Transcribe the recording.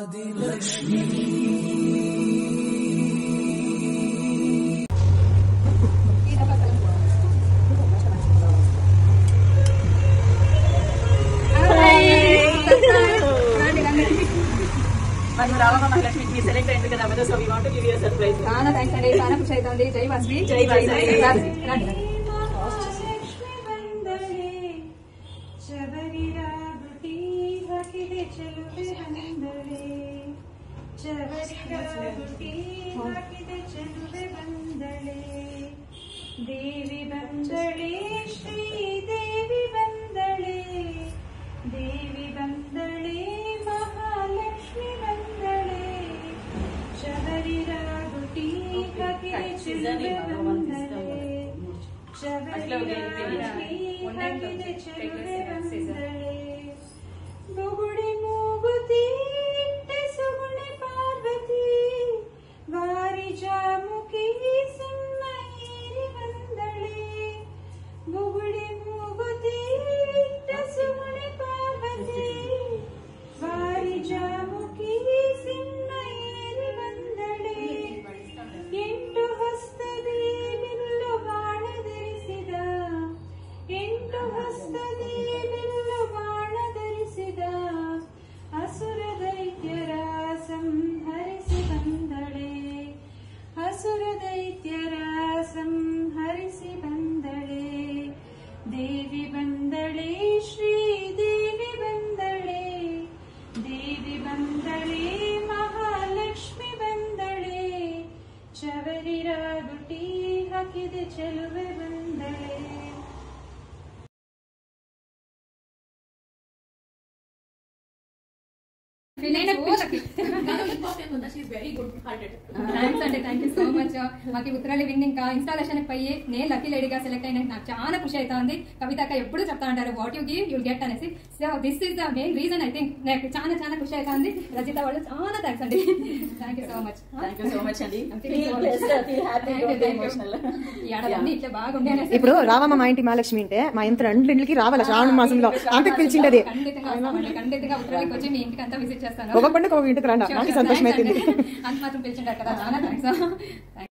Adilakshmi Mahalakshmi select and because so we want to give you a surprise. Thanks and Sana Push aitandi. Jai Vasvi. Jai Vasvi. देवी बंदले श्री देवी बंदले देवी बंदले महालक्ष्मी बंदले शबरी रागुटी कके चलुवे बंदले शबरी रागुटी कके चलुवे बंदले बुगुड़ी मूगुती सुगुणी पार्वती वारी जामुकी सिम्मयेरी बंदले बुगुड़ी मूगुती सुगुणी पार्वती वारी जामुकी सिम्मयेरी बंदले ಎಂಟು ಹಸ್ತದಿ bill ಬಾಣ ಧರಿಸಿದ ಎಂಟು ಹಸ್ತದಿ ಬಿಲ್ಲು ಬಾಣ ಧರಿಸಿದ ಅಸುರ ದೈತ್ಯರ ಸಂಹರಿಸಿ ಬಂದಳೆ ಅಸುರ ದೈತ್ಯರ ಸಂಹರಿಸಿ ಬಂದಳೆ ದೇವಿ ಬಂದಳೆ ಶ್ರೀ ದೇವಿ ಬಂದಳೆ ದೇವಿ ಬಂದಳೆ ಮಹಾಲಕ್ಷ್ಮಿ ಬಂದಳೆ ಶಬರಿ ರಾಗುಟಿ ಹಾಕಿದೆ ಚೆಲುವೆ ಬಂದಳೆ థ్యాంక్ యూ సో మచ్ మాకు ఉత్తరాలి విన్ ఇంకా ఇన్స్టాలేషన్ పోయి నేను లక్కీ లేడీగా సెలెక్ట్ అయినా నాకు చాలా ఖుషి అవుతుంది. కవిత అక్క ఎప్పుడు చెప్తా ఉంటారు what you give you'll get అనేసి. So this is the main reason I think నాకు చాలా చాలా ఖుషి అవుతుంది. రజిత వాళ్ళు చాలా థ్యాంక్స్ అండి. Thank you so much. Thank you so much అండి. ఇట్లా బాగుండే ఇప్పుడు రావమ్మ మా ఇంటి మహాలక్ష్మి అంటే మా ఇంత రెండింటికి రావాలి శ్రావణ మాసంలో అంతకు పిలిచిండది. ఖండితంగా ఉత్తరాలకు వచ్చి మీ ఇంటికి అంతా విజిట్ చేస్తాను. ఒక పండుగ ఒక ఇంటికి రండి, నాకు సంతోషం అవుతుంది. అంత మాత్రం పిలిచింటారు కదా, చాలా థ్యాంక్స్.